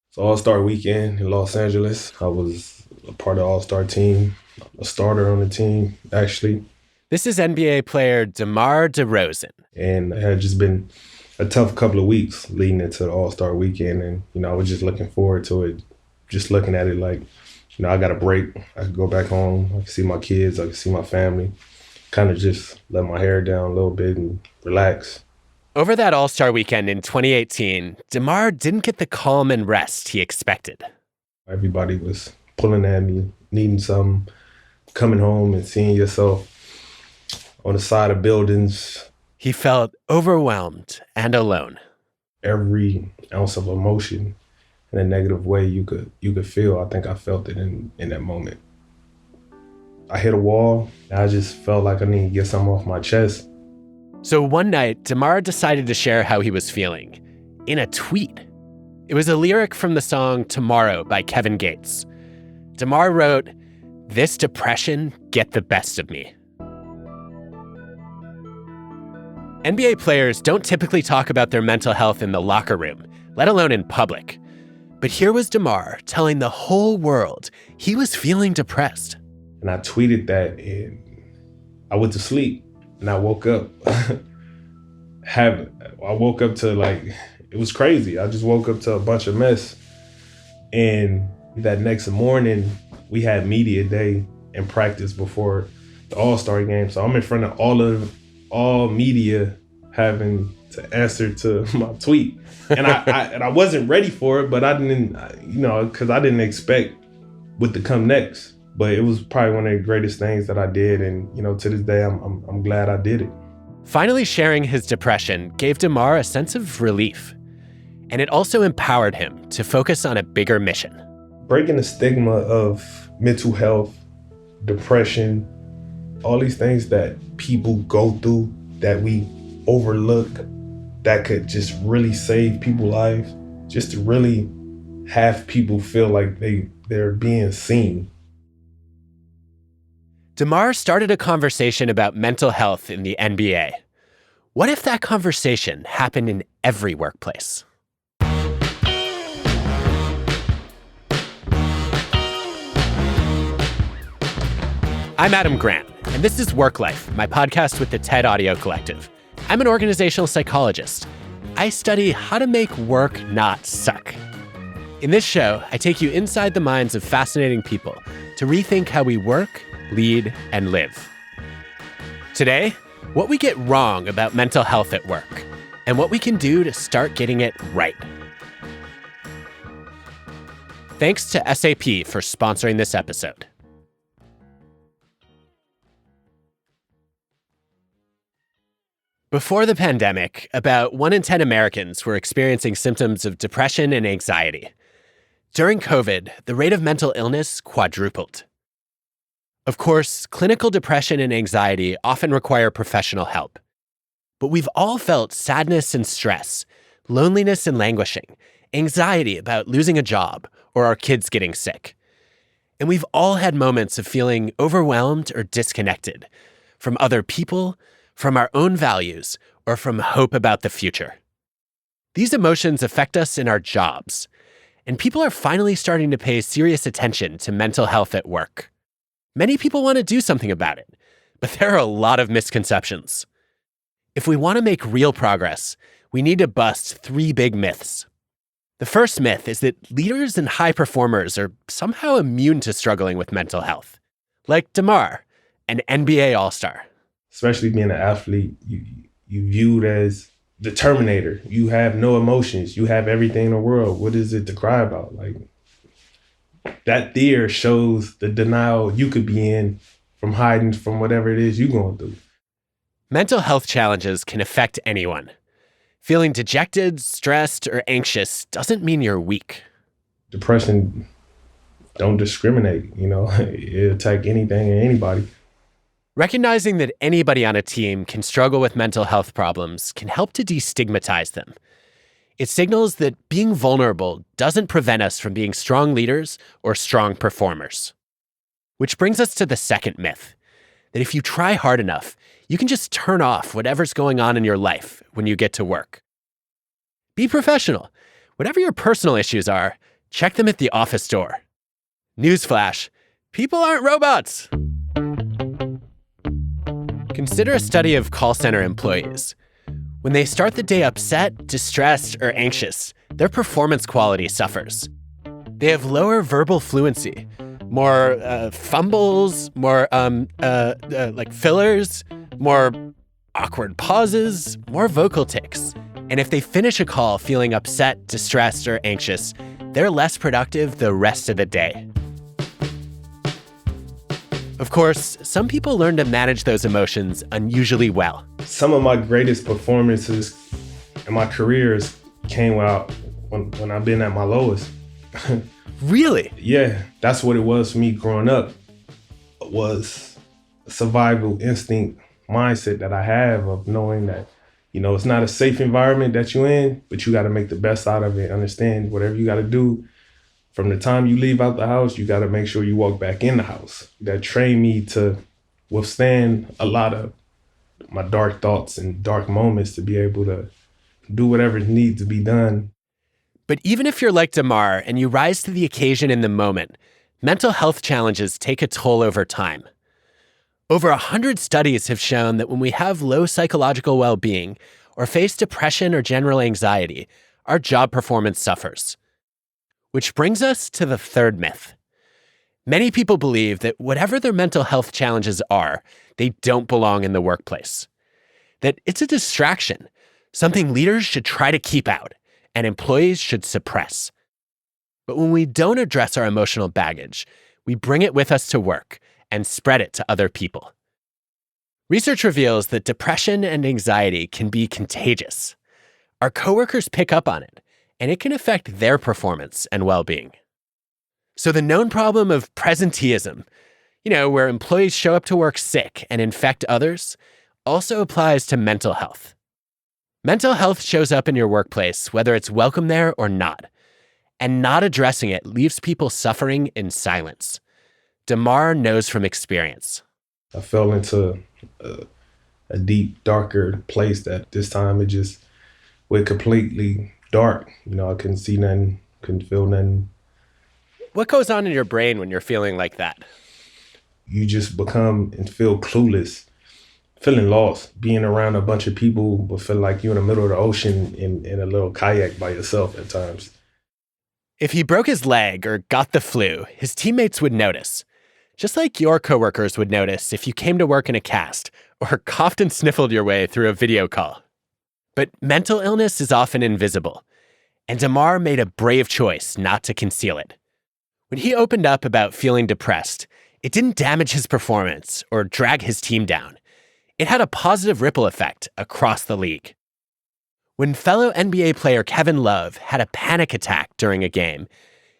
It's All-Star Weekend in Los Angeles. I was a part of the All-Star team, a starter on the team, actually. This is NBA player Demar Derozan. And it had just been a tough couple of weeks leading into the All-Star Weekend. And, I was just looking forward to it, just looking at it like, I got a break. I could go back home. I can see my kids. I can see my family. Kind of just let my hair down a little bit and relax. Over that All-Star Weekend in 2018, Demar didn't get the calm and rest he expected. Everybody was pulling at me, needing something, coming home and seeing yourself on the side of buildings. He felt overwhelmed and alone. Every ounce of emotion in a negative way you could feel, I think I felt it in that moment. I hit a wall. I just felt like I needed to get something off my chest. So one night, Demar decided to share how he was feeling in a tweet. It was a lyric from the song Tomorrow by Kevin Gates. Demar wrote, "This depression get the best of me." NBA players don't typically talk about their mental health in the locker room, let alone in public. But here was Demar telling the whole world he was feeling depressed. And I tweeted that, and I went to sleep, and I woke up. I woke up to it was crazy. I just woke up to a bunch of mess. And that next morning, we had media day and practice before the All-Star game. So I'm in front of all media having to answer to my tweet. And I wasn't ready for it, but I didn't, because I didn't expect what to come next. But it was probably one of the greatest things that I did. And, to this day, I'm glad I did it. Finally sharing his depression gave Demar a sense of relief. And it also empowered him to focus on a bigger mission. Breaking the stigma of mental health, depression, all these things that people go through that we overlook, that could just really save people's lives, just to really have people feel like they're being seen. Demar started a conversation about mental health in the NBA. What if that conversation happened in every workplace? I'm Adam Grant, and this is WorkLife, my podcast with the TED Audio Collective. I'm an organizational psychologist. I study how to make work not suck. In this show, I take you inside the minds of fascinating people to rethink how we work, lead, and live. Today, what we get wrong about mental health at work, and what we can do to start getting it right. Thanks to SAP for sponsoring this episode. Before the pandemic, about 1 in 10 Americans were experiencing symptoms of depression and anxiety. During COVID, the rate of mental illness quadrupled. Of course, clinical depression and anxiety often require professional help. But we've all felt sadness and stress, loneliness and languishing, anxiety about losing a job or our kids getting sick. And we've all had moments of feeling overwhelmed or disconnected from other people, from our own values, or from hope about the future. These emotions affect us in our jobs, and people are finally starting to pay serious attention to mental health at work. Many people want to do something about it, but there are a lot of misconceptions. If we want to make real progress, we need to bust 3 big myths. The first myth is that leaders and high performers are somehow immune to struggling with mental health, like Demar, an NBA All-Star. Especially being an athlete, you viewed as the Terminator. You have no emotions. You have everything in the world. What is it to cry about? That there shows the denial you could be in from hiding from whatever it is you're going through. Mental health challenges can affect anyone. Feeling dejected, stressed, or anxious doesn't mean you're weak. Depression don't discriminate, It'll attack anything and anybody. Recognizing that anybody on a team can struggle with mental health problems can help to destigmatize them. It signals that being vulnerable doesn't prevent us from being strong leaders or strong performers. Which brings us to the second myth, that if you try hard enough, you can just turn off whatever's going on in your life when you get to work. Be professional. Whatever your personal issues are, Check them at the office door. Newsflash, people aren't robots. Consider a study of call center employees. When they start the day upset, distressed, or anxious, their performance quality suffers. They have lower verbal fluency, more fumbles, more like fillers, more awkward pauses, more vocal tics. And if they finish a call feeling upset, distressed, or anxious, they're less productive the rest of the day. Of course, some people learn to manage those emotions unusually well. Some of my greatest performances in my careers came out when I've been at my lowest. Really? Yeah, that's what it was for me growing up, was a survival instinct mindset that I have of knowing that, it's not a safe environment that you're in, but you got to make the best out of it. Understand whatever you got to do from the time you leave out the house, you got to make sure you walk back in the house. That trained me to withstand a lot of my dark thoughts and dark moments, to be able to do whatever needs to be done. But even if you're like Demar and you rise to the occasion in the moment, mental health challenges take a toll over time. Over 100 studies have shown that when we have low psychological well-being or face depression or general anxiety, our job performance suffers. Which brings us to the third myth. Many people believe that whatever their mental health challenges are, they don't belong in the workplace. That it's a distraction, something leaders should try to keep out, and employees should suppress. But when we don't address our emotional baggage, we bring it with us to work and spread it to other people. Research reveals that depression and anxiety can be contagious. Our coworkers pick up on it, and it can affect their performance and well-being. So the known problem of presenteeism, where employees show up to work sick and infect others, also applies to mental health. Mental health shows up in your workplace, whether it's welcome there or not. And not addressing it leaves people suffering in silence. Demar knows from experience. I fell into a deep, darker place that this time it just went completely dark. I couldn't see nothing, couldn't feel nothing. What goes on in your brain when you're feeling like that? You just become and feel clueless, feeling lost, being around a bunch of people, but feel like you're in the middle of the ocean in a little kayak by yourself at times. If he broke his leg or got the flu, his teammates would notice. Just like your coworkers would notice if you came to work in a cast or coughed and sniffled your way through a video call. But mental illness is often invisible, and Demar made a brave choice not to conceal it. When he opened up about feeling depressed, it didn't damage his performance or drag his team down. It had a positive ripple effect across the league. When fellow NBA player Kevin Love had a panic attack during a game,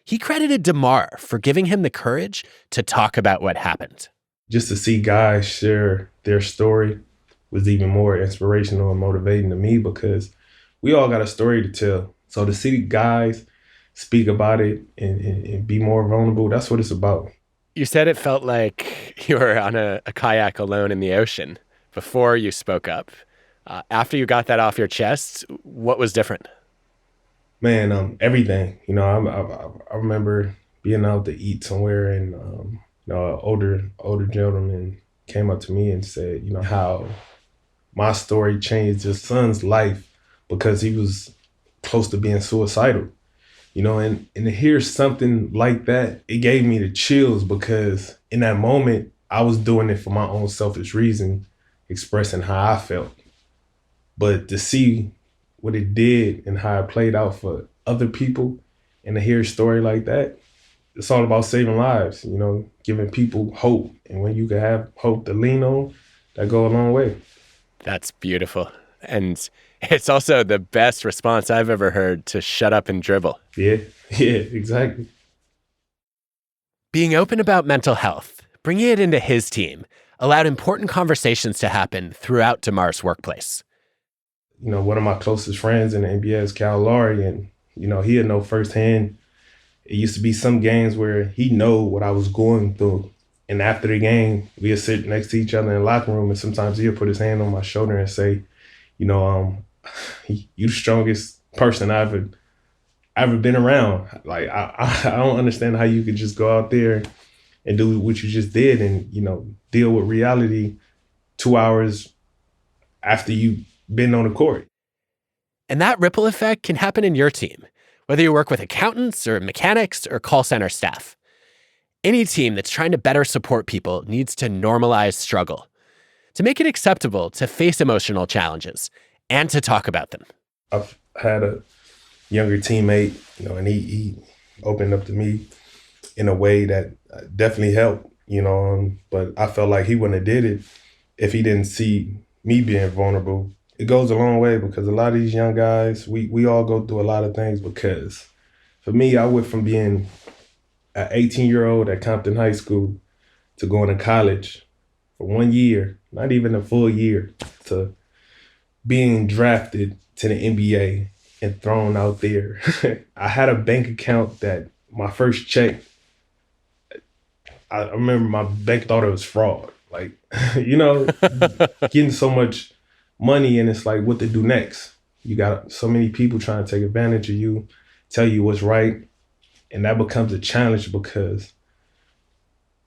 he credited Demar for giving him the courage to talk about what happened. Just to see guys share their story was even more inspirational and motivating to me, because we all got a story to tell. So to see guys speak about it and be more vulnerable, that's what it's about. You said it felt like you were on a kayak alone in the ocean before you spoke up. After you got that off your chest, what was different? Man, everything. I remember being out to eat somewhere, and an older gentleman came up to me and said, how my story changed his son's life because he was close to being suicidal. And to hear something like that, it gave me the chills, because in that moment, I was doing it for my own selfish reason, expressing how I felt. But to see what it did and how it played out for other people, and to hear a story like that, it's all about saving lives, giving people hope. And when you can have hope to lean on, that go a long way. That's beautiful. And it's also the best response I've ever heard to shut up and dribble. Yeah, exactly. Being open about mental health, bringing it into his team, allowed important conversations to happen throughout Demar's workplace. One of my closest friends in the NBA is Cal Lowry, and, he had know firsthand. It used to be some games where he know what I was going through. And after the game, we'd sit next to each other in the locker room, and sometimes he'll put his hand on my shoulder and say, you the strongest person I ever been around. Like, I don't understand how you could just go out there and do what you just did and, deal with reality 2 hours after you've been on the court. And that ripple effect can happen in your team, whether you work with accountants or mechanics or call center staff. Any team that's trying to better support people needs to normalize struggle, to make it acceptable to face emotional challenges and to talk about them. I've had a younger teammate, and he opened up to me in a way that definitely helped, but I felt like he wouldn't have did it if he didn't see me being vulnerable. It goes a long way because a lot of these young guys, we all go through a lot of things because for me, I went from being an 18-year-old at Compton High School to going to college for 1 year, not even a full year, to being drafted to the NBA and thrown out there. I had a bank account that my first check, I remember my bank thought it was fraud. Like, getting so much money and it's like what to do next. You got so many people trying to take advantage of you, tell you what's right. And that becomes a challenge because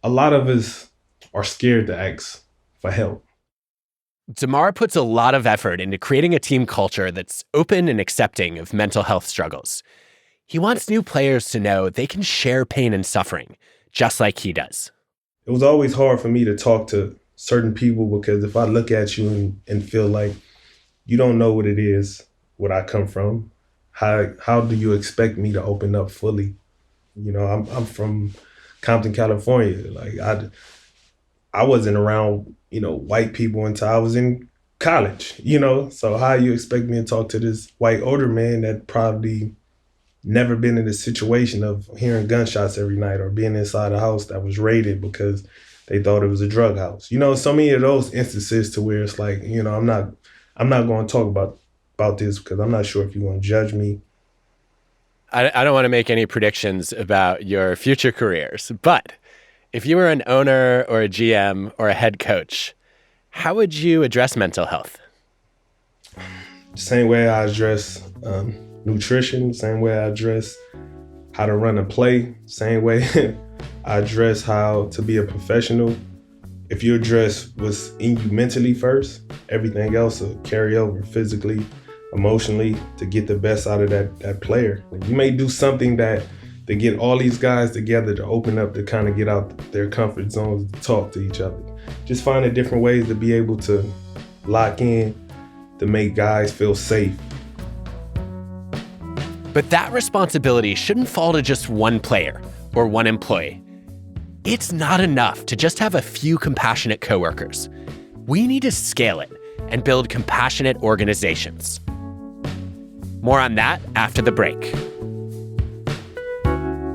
a lot of us are scared to ask for help. Demar puts a lot of effort into creating a team culture that's open and accepting of mental health struggles. He wants new players to know they can share pain and suffering, just like he does. It was always hard for me to talk to certain people because if I look at you and feel like you don't know what it is, what I come from, how do you expect me to open up fully? I'm from Compton, California. Like I wasn't around, white people until I was in college, So how you expect me to talk to this white older man that probably never been in a situation of hearing gunshots every night or being inside a house that was raided because they thought it was a drug house. So many of those instances to where it's like, I'm not going to talk about this because I'm not sure if you're going to judge me. I don't want to make any predictions about your future careers, but if you were an owner or a GM or a head coach, how would you address mental health? Same way I address nutrition, same way I address how to run a play, same way I address how to be a professional. If you address what's in you mentally first, everything else will carry over physically, emotionally to get the best out of that player. You may do something to get all these guys together to open up, to kind of get out their comfort zones, to talk to each other. Just finding different ways to be able to lock in, to make guys feel safe. But that responsibility shouldn't fall to just one player or one employee. It's not enough to just have a few compassionate coworkers. We need to scale it and build compassionate organizations. More on that after the break.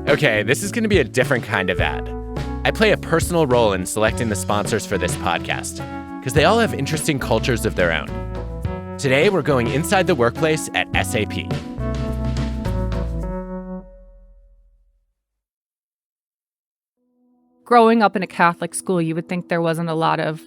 Okay, this is going to be a different kind of ad. I play a personal role in selecting the sponsors for this podcast because they all have interesting cultures of their own. Today, we're going inside the workplace at SAP. Growing up in a Catholic school, you would think there wasn't a lot of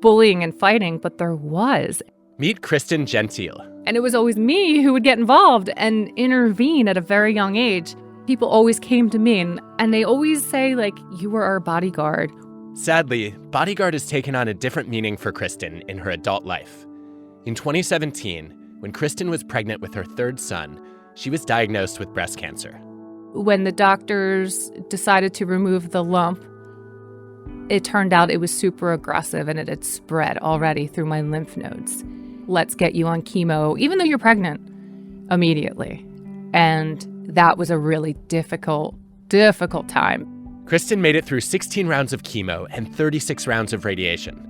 bullying and fighting, but there was. Meet Kristen Gentile. And it was always me who would get involved and intervene at a very young age. People always came to me and they always say, like, you were our bodyguard. Sadly, bodyguard has taken on a different meaning for Kristen in her adult life. In 2017, when Kristen was pregnant with her third son, she was diagnosed with breast cancer. When the doctors decided to remove the lump, it turned out it was super aggressive and it had spread already through my lymph nodes. Let's get you on chemo, even though you're pregnant, immediately. And that was a really difficult time. Kristen made it through 16 rounds of chemo and 36 rounds of radiation.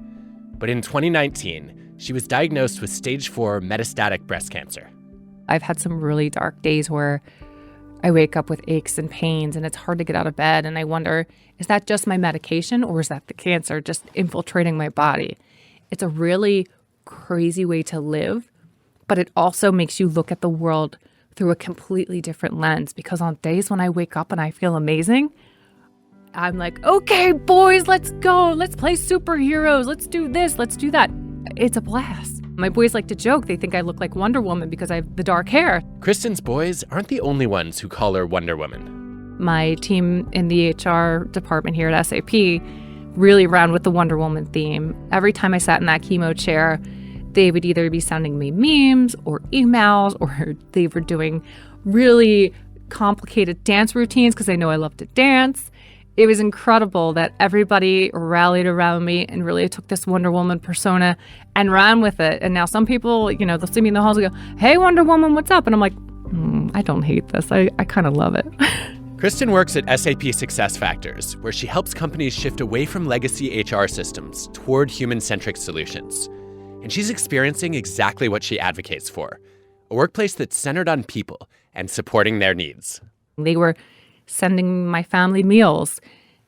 But in 2019, she was diagnosed with stage 4 metastatic breast cancer. I've had some really dark days where I wake up with aches and pains and it's hard to get out of bed. And I wonder, is that just my medication or is that the cancer just infiltrating my body? It's a really crazy way to live, but it also makes you look at the world through a completely different lens, because on days when I wake up and I feel amazing, I'm like, okay, boys, let's go. Let's play superheroes. Let's do this. Let's do that. It's a blast. My boys like to joke. They think I look like Wonder Woman because I have the dark hair. Kristen's boys aren't the only ones who call her Wonder Woman. My team in the HR department here at SAP really ran with the Wonder Woman theme. Every time I sat in that chemo chair, they would either be sending me memes or emails, or they were doing really complicated dance routines because they know I love to dance. It was incredible that everybody rallied around me and really took this Wonder Woman persona and ran with it. And now some people, they'll see me in the halls and go, "Hey, Wonder Woman, what's up?" And I'm like, I don't hate this. I kind of love it. Kristen works at SAP SuccessFactors, where she helps companies shift away from legacy HR systems toward human-centric solutions. And she's experiencing exactly what she advocates for, a workplace that's centered on people and supporting their needs. They were sending my family meals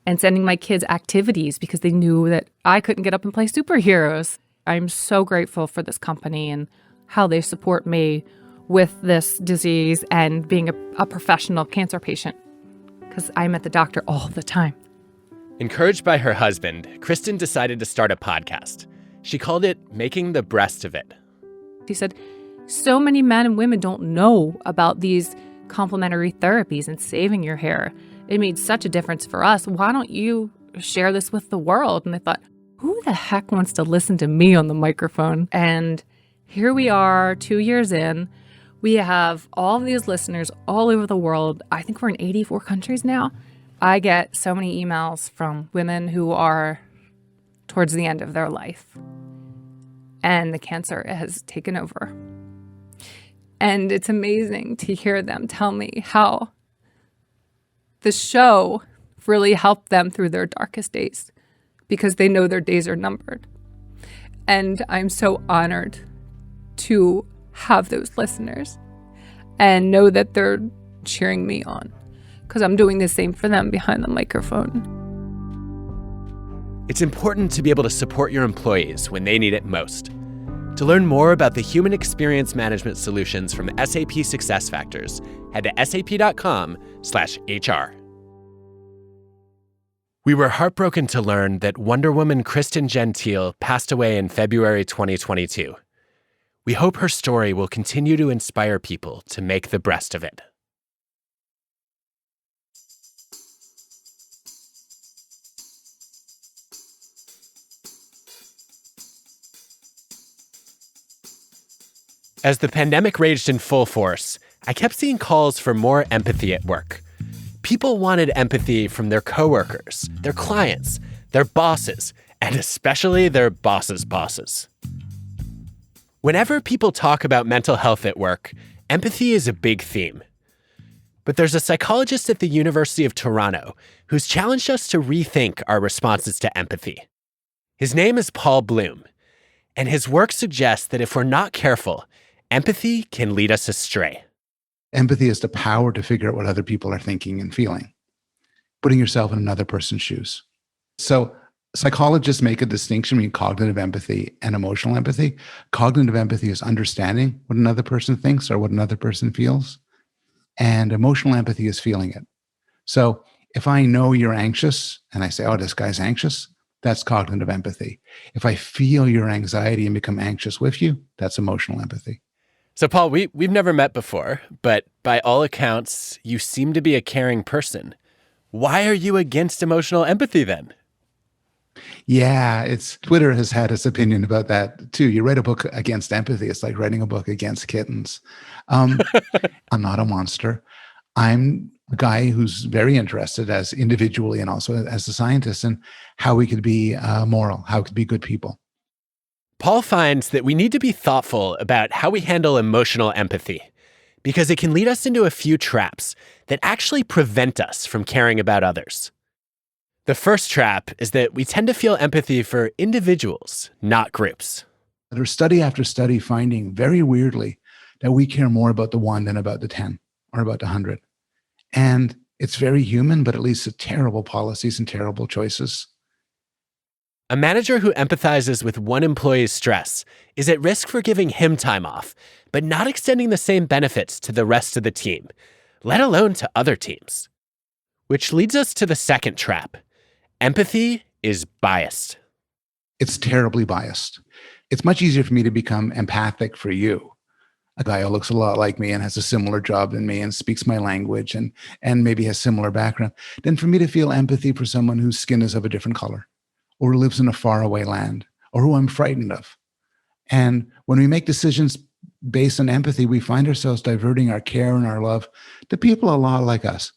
and sending my kids activities because they knew that I couldn't get up and play superheroes. I'm so grateful for this company and how they support me with this disease and being a professional cancer patient, because I'm at the doctor all the time. Encouraged by her husband, Kristen decided to start a podcast. She called it Making the Breast of It. He said, so many men and women don't know about these complementary therapies and saving your hair. It made such a difference for us. Why don't you share this with the world? And I thought, who the heck wants to listen to me on the microphone? And here we are 2 years in. We have all of these listeners all over the world. I think we're in 84 countries now. I get so many emails from women who are towards the end of their life, and the cancer has taken over. And it's amazing to hear them tell me how the show really helped them through their darkest days, because they know their days are numbered. And I'm so honored to have those listeners and know that they're cheering me on, because I'm doing the same for them behind the microphone. It's important to be able to support your employees when they need it most. To learn more about the human experience management solutions from SAP SuccessFactors, head to sap.com/HR. We were heartbroken to learn that Wonder Woman Kristen Gentile passed away in February 2022. We hope her story will continue to inspire people to make the breast of it. As the pandemic raged in full force, I kept seeing calls for more empathy at work. People wanted empathy from their coworkers, their clients, their bosses, and especially their bosses' bosses. Whenever people talk about mental health at work, empathy is a big theme. But there's a psychologist at the University of Toronto who's challenged us to rethink our responses to empathy. His name is Paul Bloom, and his work suggests that if we're not careful, empathy can lead us astray. Empathy is the power to figure out what other people are thinking and feeling, putting yourself in another person's shoes. So psychologists make a distinction between cognitive empathy and emotional empathy. Cognitive empathy is understanding what another person thinks or what another person feels. And emotional empathy is feeling it. So if I know you're anxious and I say, oh, this guy's anxious, that's cognitive empathy. If I feel your anxiety and become anxious with you, that's emotional empathy. So, Paul, we've never met before, but by all accounts, you seem to be a caring person. Why are you against emotional empathy then? Yeah, Twitter has had its opinion about that too. You write a book against empathy, it's like writing a book against kittens. I'm not a monster. I'm a guy who's very interested as individually and also as a scientist in how we could be moral, how we could be good people. Paul finds that we need to be thoughtful about how we handle emotional empathy, because it can lead us into a few traps that actually prevent us from caring about others. The first trap is that we tend to feel empathy for individuals, not groups. There's study after study finding very weirdly that we care more about the 1 than about the 10 or about the 100. And it's very human, but it leads to terrible policies and terrible choices. A manager who empathizes with one employee's stress is at risk for giving him time off, but not extending the same benefits to the rest of the team, let alone to other teams. Which leads us to the second trap. Empathy is biased. It's terribly biased. It's much easier for me to become empathic for you, a guy who looks a lot like me and has a similar job than me and speaks my language and maybe has similar background, than for me to feel empathy for someone whose skin is of a different color or lives in a faraway land or who I'm frightened of. And when we make decisions based on empathy, we find ourselves diverting our care and our love to people a lot like us.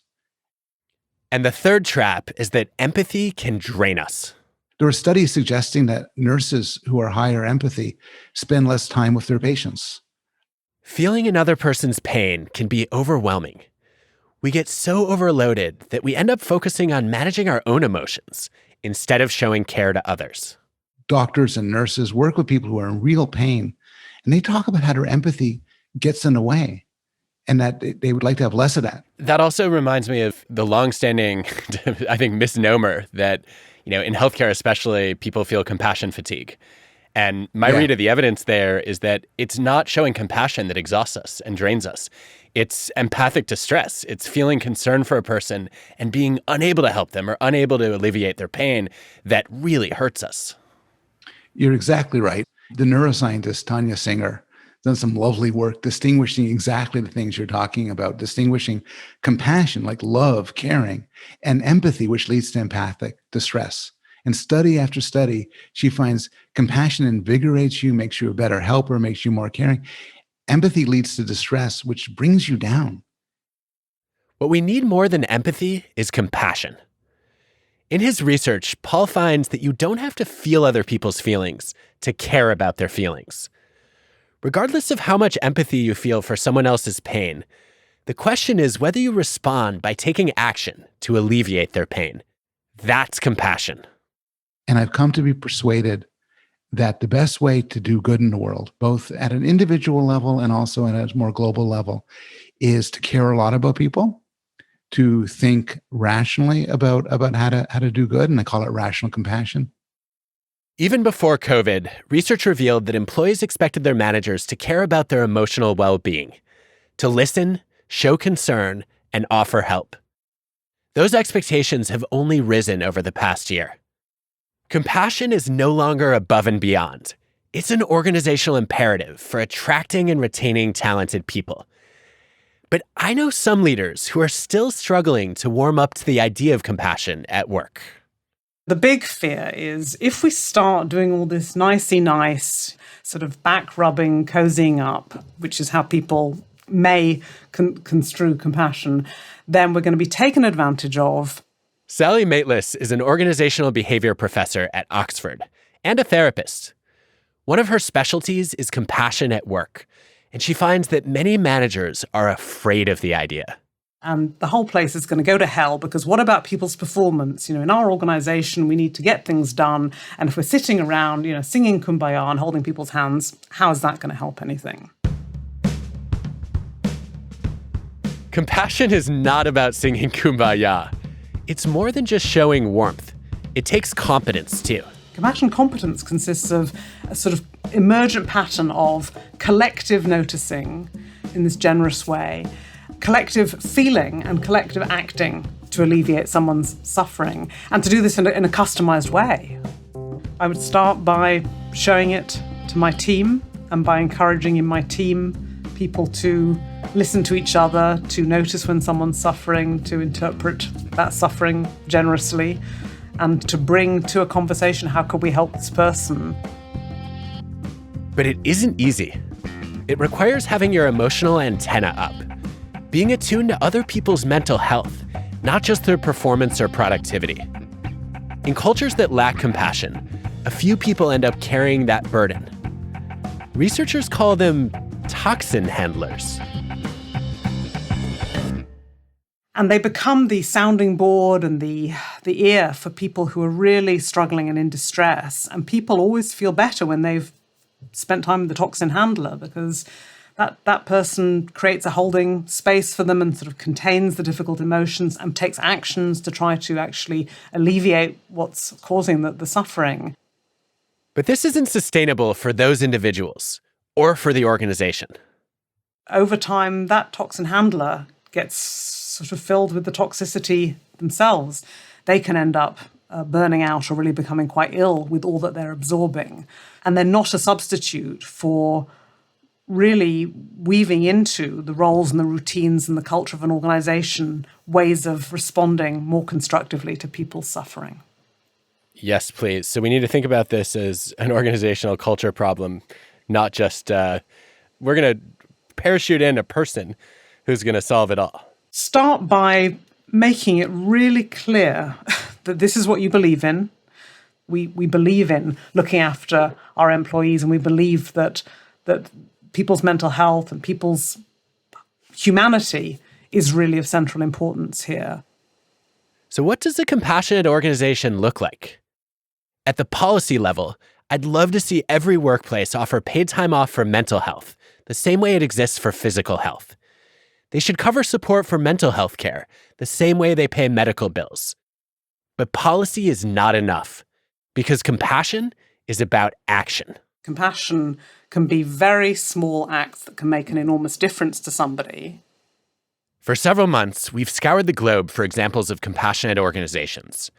And the third trap is that empathy can drain us. There are studies suggesting that nurses who are higher empathy spend less time with their patients. Feeling another person's pain can be overwhelming. We get so overloaded that we end up focusing on managing our own emotions instead of showing care to others. Doctors and nurses work with people who are in real pain, and they talk about how their empathy gets in the way and that they would like to have less of that. That also reminds me of the longstanding, I think, misnomer that, in healthcare especially, people feel compassion fatigue. And my read of the evidence there is that it's not showing compassion that exhausts us and drains us. It's empathic distress. It's feeling concern for a person and being unable to help them or unable to alleviate their pain that really hurts us. You're exactly right. The neuroscientist, Tanya Singer, done some lovely work distinguishing exactly the things you're talking about, distinguishing compassion, like love, caring, and empathy, which leads to empathic distress. And study after study, she finds compassion invigorates you, makes you a better helper, makes you more caring. Empathy leads to distress, which brings you down. What we need more than empathy is compassion. In his research, Paul finds that you don't have to feel other people's feelings to care about their feelings. Regardless of how much empathy you feel for someone else's pain, the question is whether you respond by taking action to alleviate their pain. That's compassion. And I've come to be persuaded that the best way to do good in the world, both at an individual level and also at a more global level, is to care a lot about people, to think rationally about how to do good, and I call it rational compassion. Even before COVID, research revealed that employees expected their managers to care about their emotional well-being, to listen, show concern, and offer help. Those expectations have only risen over the past year. Compassion is no longer above and beyond. It's an organizational imperative for attracting and retaining talented people. But I know some leaders who are still struggling to warm up to the idea of compassion at work. The big fear is if we start doing all this nicey nice, sort of back rubbing, cozying up, which is how people may construe compassion, then we're going to be taken advantage of. Sally Maitlis is an organizational behavior professor at Oxford and a therapist. One of her specialties is compassion at work, and she finds that many managers are afraid of the idea. And the whole place is going to go to hell because what about people's performance? In our organization, we need to get things done. And if we're sitting around, singing Kumbaya and holding people's hands, how is that going to help anything? Compassion is not about singing Kumbaya. It's more than just showing warmth. It takes competence, too. Compassion competence consists of a sort of emergent pattern of collective noticing in this generous way, collective feeling and collective acting to alleviate someone's suffering, and to do this in a customized way. I would start by showing it to my team and by encouraging in my team people to listen to each other, to notice when someone's suffering, to interpret that suffering generously, and to bring to a conversation, how could we help this person? But it isn't easy. It requires having your emotional antenna up, being attuned to other people's mental health, not just their performance or productivity. In cultures that lack compassion, a few people end up carrying that burden. Researchers call them toxin handlers. And they become the sounding board and the ear for people who are really struggling and in distress. And people always feel better when they've spent time with the toxin handler, because that person creates a holding space for them and sort of contains the difficult emotions and takes actions to try to actually alleviate what's causing the suffering. But this isn't sustainable for those individuals or for the organization. Over time, that toxin handler gets sort of filled with the toxicity themselves. They can end up burning out or really becoming quite ill with all that they're absorbing. And they're not a substitute for really weaving into the roles and the routines and the culture of an organization ways of responding more constructively to people's suffering. Yes, please. So we need to think about this as an organizational culture problem, not just we're going to parachute in a person who's going to solve it all. Start by making it really clear that this is what you believe in. We believe in looking after our employees, and we believe that people's mental health and people's humanity is really of central importance here. So what does a compassionate organization look like? At the policy level, I'd love to see every workplace offer paid time off for mental health, the same way it exists for physical health. They should cover support for mental health care, the same way they pay medical bills. But policy is not enough, because compassion is about action. Compassion can be very small acts that can make an enormous difference to somebody. For several months, we've scoured the globe for examples of compassionate organizations.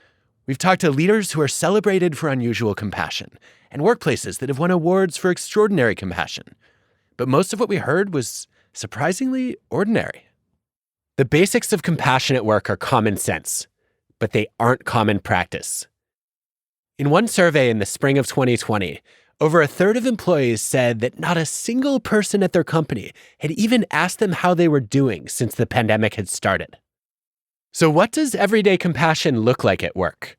We've talked to leaders who are celebrated for unusual compassion and workplaces that have won awards for extraordinary compassion. But most of what we heard was surprisingly ordinary. The basics of compassionate work are common sense, but they aren't common practice. In one survey in the spring of 2020, over a third of employees said that not a single person at their company had even asked them how they were doing since the pandemic had started. So what does everyday compassion look like at work?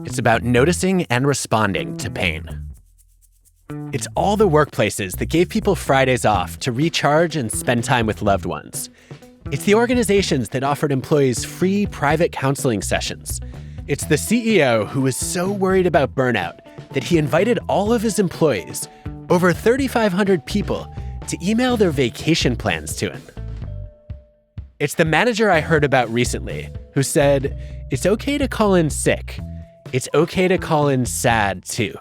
It's about noticing and responding to pain. It's all the workplaces that gave people Fridays off to recharge and spend time with loved ones. It's the organizations that offered employees free private counseling sessions. It's the CEO who was so worried about burnout that he invited all of his employees, over 3,500 people, to email their vacation plans to him. It's the manager I heard about recently who said, it's okay to call in sick. It's okay to call in sad too.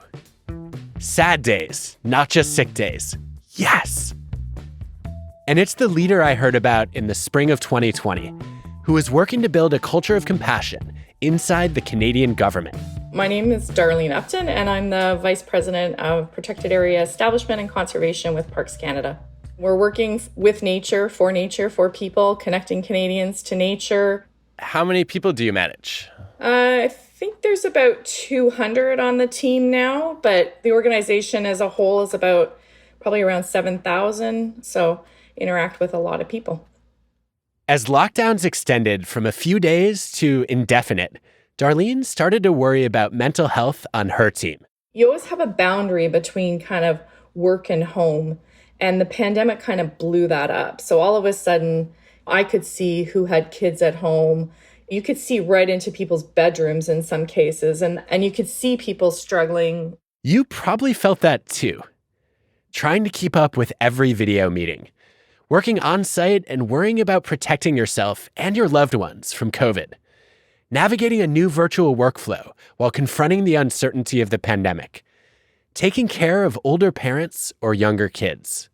Sad days, not just sick days. Yes! And it's the leader I heard about in the spring of 2020 who was working to build a culture of compassion inside the Canadian government. My name is Darlene Upton, and I'm the Vice President of Protected Area Establishment and Conservation with Parks Canada. We're working with nature, for people, connecting Canadians to nature. How many people do you manage? I think there's about 200 on the team now, but the organization as a whole is about probably around 7,000, so interact with a lot of people. As lockdowns extended from a few days to indefinite, Darlene started to worry about mental health on her team. You always have a boundary between kind of work and home, and the pandemic kind of blew that up. So all of a sudden, I could see who had kids at home. You could see right into people's bedrooms in some cases, and you could see people struggling. You probably felt that too. Trying to keep up with every video meeting, working on-site and worrying about protecting yourself and your loved ones from COVID, navigating a new virtual workflow while confronting the uncertainty of the pandemic, taking care of older parents or younger kids.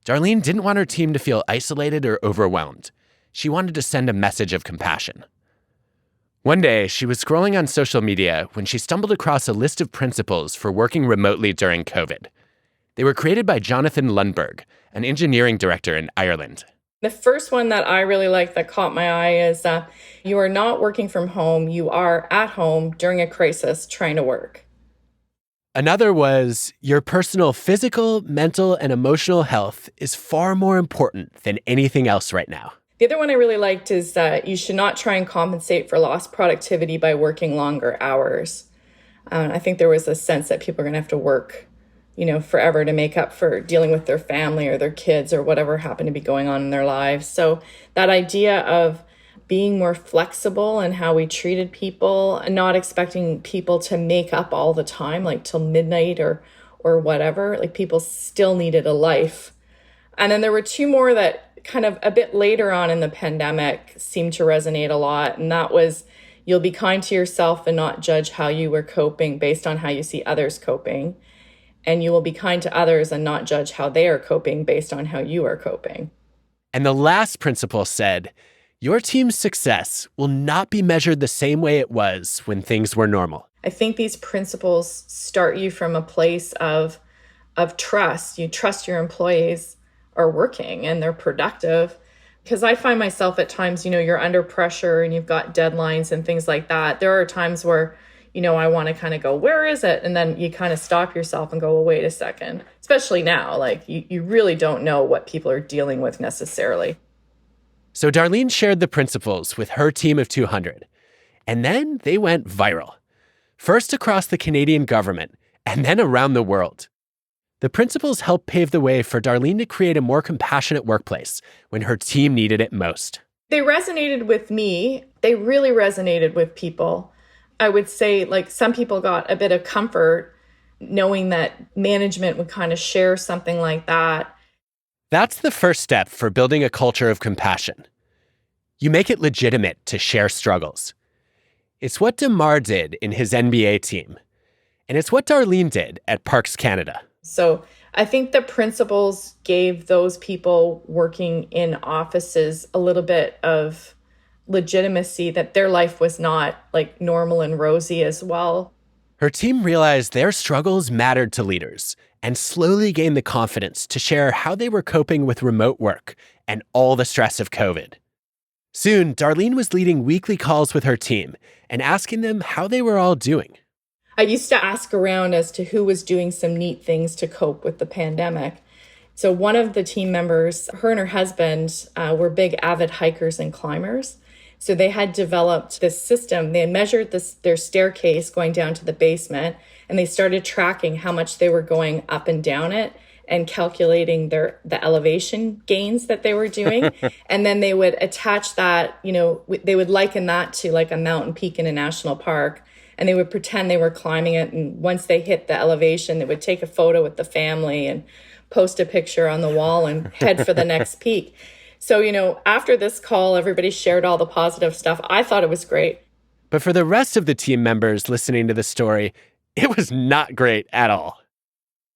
Darlene didn't want her team to feel isolated or overwhelmed. She wanted to send a message of compassion. One day, she was scrolling on social media when she stumbled across a list of principles for working remotely during COVID. They were created by Jonathan Lundberg, an engineering director in Ireland. The first one that I really liked that caught my eye is you are not working from home. You are at home during a crisis trying to work. Another was your personal physical, mental, and emotional health is far more important than anything else right now. The other one I really liked is that you should not try and compensate for lost productivity by working longer hours. I think there was a sense that people are going to have to work, forever to make up for dealing with their family or their kids or whatever happened to be going on in their lives. So that idea of being more flexible in how we treated people and not expecting people to make up all the time, like till midnight or whatever, like people still needed a life. And then there were two more that kind of a bit later on in the pandemic seemed to resonate a lot. And that was, you'll be kind to yourself and not judge how you were coping based on how you see others coping. And you will be kind to others and not judge how they are coping based on how you are coping. And the last principle said, Your team's success will not be measured the same way it was when things were normal. I think these principles start you from a place of trust. You trust your employees are working and they're productive. Because I find myself at times, you're under pressure and you've got deadlines and things like that. There are times where, I want to kind of go, where is it? And then you kind of stop yourself and go, well, wait a second. Especially now, like you really don't know what people are dealing with necessarily. So Darlene shared the principles with her team of 200. And then they went viral. First across the Canadian government, and then around the world. The principles helped pave the way for Darlene to create a more compassionate workplace when her team needed it most. They resonated with me. They really resonated with people. I would say, like, some people got a bit of comfort knowing that management would kind of share something like that. That's the first step for building a culture of compassion. You make it legitimate to share struggles. It's what Demar did in his NBA team. And it's what Darlene did at Parks Canada. So I think the principles gave those people working in offices a little bit of legitimacy that their life was not like normal and rosy as well. Her team realized their struggles mattered to leaders and slowly gained the confidence to share how they were coping with remote work and all the stress of COVID. Soon, Darlene was leading weekly calls with her team and asking them how they were all doing. I used to ask around as to who was doing some neat things to cope with the pandemic. So one of the team members, her and her husband, were big avid hikers and climbers. So they had developed this system. They had measured their staircase going down to the basement, and they started tracking how much they were going up and down it and calculating the elevation gains that they were doing. And then they would attach that, they would liken that to like a mountain peak in a national park. And they would pretend they were climbing it. And once they hit the elevation, they would take a photo with the family and post a picture on the wall and head for the next peak. So, after this call, everybody shared all the positive stuff. I thought it was great. But for the rest of the team members listening to the story, it was not great at all.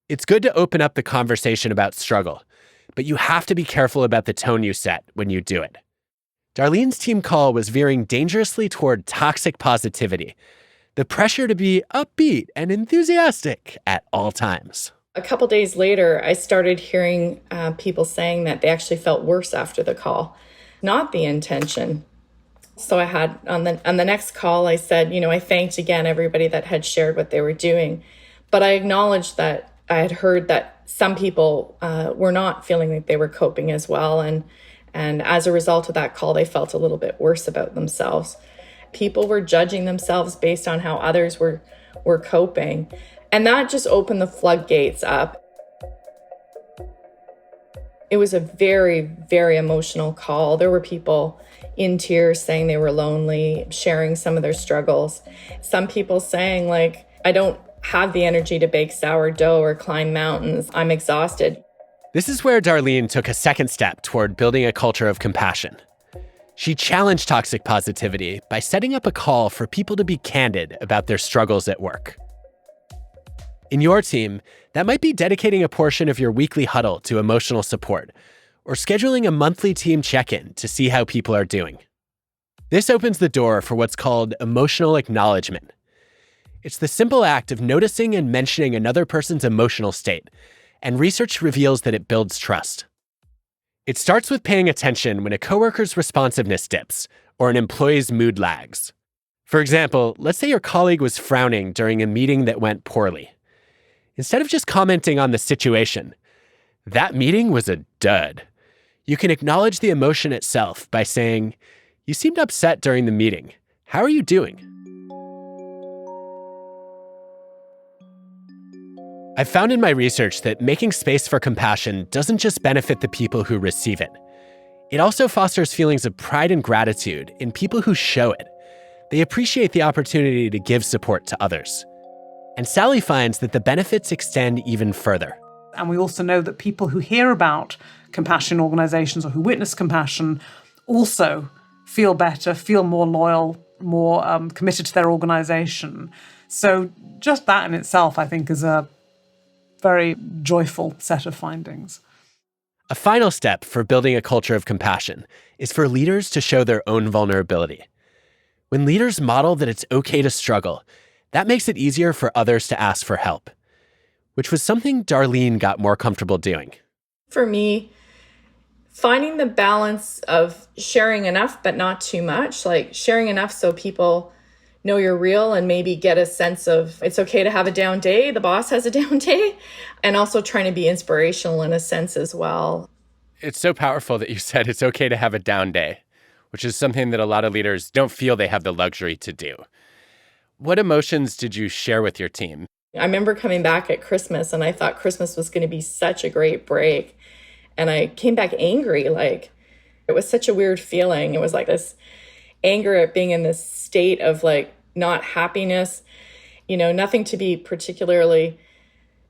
It's good to open up the conversation about struggle, but you have to be careful about the tone you set when you do it. Darlene's team call was veering dangerously toward toxic positivity, the pressure to be upbeat and enthusiastic at all times. A couple days later, I started hearing people saying that they actually felt worse after the call, not the intention. So I had on the next call, I said, I thanked again everybody that had shared what they were doing, but I acknowledged that I had heard that some people were not feeling like they were coping as well, and as a result of that call, they felt a little bit worse about themselves. People were judging themselves based on how others were coping. And that just opened the floodgates up. It was a very, very emotional call. There were people in tears saying they were lonely, sharing some of their struggles. Some people saying, like, I don't have the energy to bake sourdough or climb mountains. I'm exhausted. This is where Darlene took a second step toward building a culture of compassion. She challenged toxic positivity by setting up a call for people to be candid about their struggles at work. In your team, that might be dedicating a portion of your weekly huddle to emotional support, or scheduling a monthly team check-in to see how people are doing. This opens the door for what's called emotional acknowledgement. It's the simple act of noticing and mentioning another person's emotional state, and research reveals that it builds trust. It starts with paying attention when a coworker's responsiveness dips or an employee's mood lags. For example, let's say your colleague was frowning during a meeting that went poorly. Instead of just commenting on the situation, that meeting was a dud. You can acknowledge the emotion itself by saying, "You seemed upset during the meeting. How are you doing?" I've found in my research that making space for compassion doesn't just benefit the people who receive it. It also fosters feelings of pride and gratitude in people who show it. They appreciate the opportunity to give support to others. And Sally finds that the benefits extend even further. And we also know that people who hear about compassion organizations or who witness compassion also feel better, feel more loyal, more committed to their organization. So just that in itself, I think, is a very joyful set of findings. A final step for building a culture of compassion is for leaders to show their own vulnerability. When leaders model that it's okay to struggle, that makes it easier for others to ask for help, which was something Darlene got more comfortable doing. For me, finding the balance of sharing enough but not too much, like sharing enough so people know you're real and maybe get a sense of it's okay to have a down day, the boss has a down day, and also trying to be inspirational in a sense as well. It's so powerful that you said it's okay to have a down day, which is something that a lot of leaders don't feel they have the luxury to do. What emotions did you share with your team? I remember coming back at Christmas and I thought Christmas was going to be such a great break. And I came back angry, like it was such a weird feeling. It was like this anger at being in this state of like not happiness, nothing to be particularly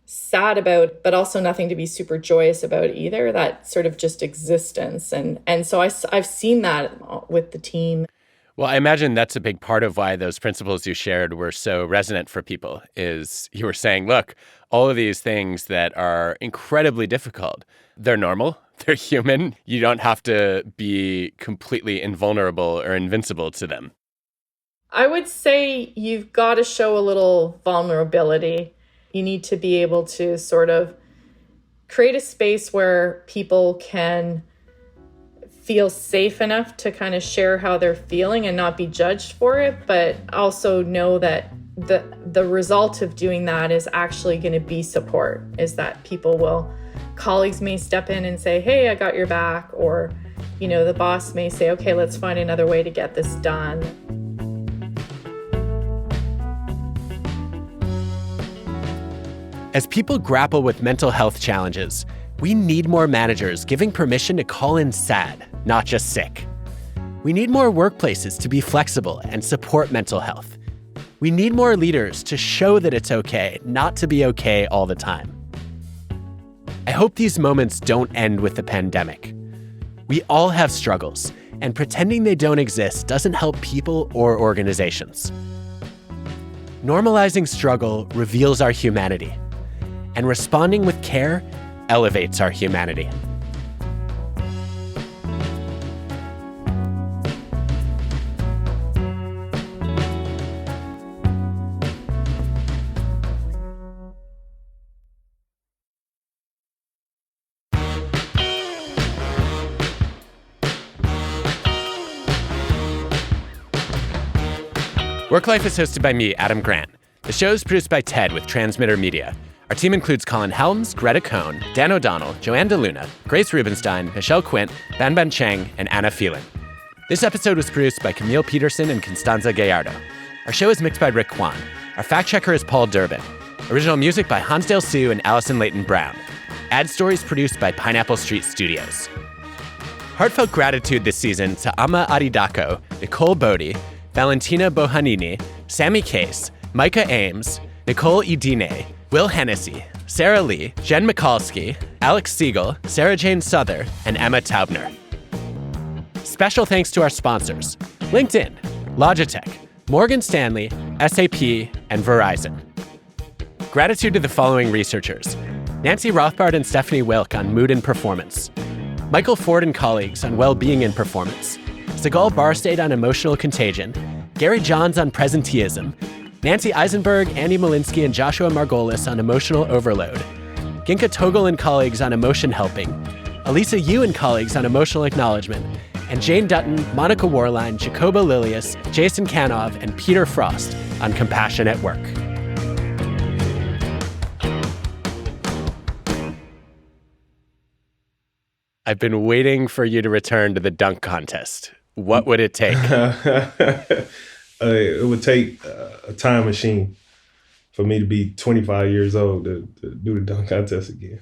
sad about, but also nothing to be super joyous about either, that sort of just existence. And so I've seen that with the team. Well, I imagine that's a big part of why those principles you shared were so resonant for people, is you were saying, look, all of these things that are incredibly difficult, they're normal, they're human. You don't have to be completely invulnerable or invincible to them. I would say you've got to show a little vulnerability. You need to be able to sort of create a space where people can feel safe enough to kind of share how they're feeling and not be judged for it, but also know that the result of doing that is actually going to be support, is that colleagues may step in and say, hey, I got your back, or, the boss may say, okay, let's find another way to get this done. As people grapple with mental health challenges, we need more managers giving permission to call in sad, not just sick. We need more workplaces to be flexible and support mental health. We need more leaders to show that it's okay not to be okay all the time. I hope these moments don't end with the pandemic. We all have struggles, and pretending they don't exist doesn't help people or organizations. Normalizing struggle reveals our humanity, and responding with care elevates our humanity. WorkLife is hosted by me, Adam Grant. The show is produced by Ted with Transmitter Media. Our team includes Colin Helms, Greta Cohn, Dan O'Donnell, Joanne DeLuna, Grace Rubenstein, Michelle Quint, Ban Cheng, and Anna Phelan. This episode was produced by Camille Peterson and Constanza Gallardo. Our show is mixed by Rick Kwan. Our fact checker is Paul Durbin. Original music by Hansdale Sue and Allison Leighton Brown. Ad stories produced by Pineapple Street Studios. Heartfelt gratitude this season to Ama Aridako, Nicole Bodie, Valentina Bohanini, Sammy Case, Micah Ames, Nicole Edine, Will Hennessy, Sarah Lee, Jen Mikulski, Alex Siegel, Sarah Jane Souther, and Emma Taubner. Special thanks to our sponsors: LinkedIn, Logitech, Morgan Stanley, SAP, and Verizon. Gratitude to the following researchers: Nancy Rothbard and Stephanie Wilk on mood and performance, Michael Ford and colleagues on well-being and performance, Sigal Barstade on emotional contagion, Gary Johns on presenteeism, Nancy Eisenberg, Andy Malinsky, and Joshua Margolis on emotional overload, Ginka Togel and colleagues on emotion helping, Elisa Yu and colleagues on emotional acknowledgement, and Jane Dutton, Monica Warline, Jacoba Lilius, Jason Kanov, and Peter Frost on compassion at work. I've been waiting for you to return to the dunk contest. What would it take? It would take a time machine for me to be 25 years old to do the dunk contest again.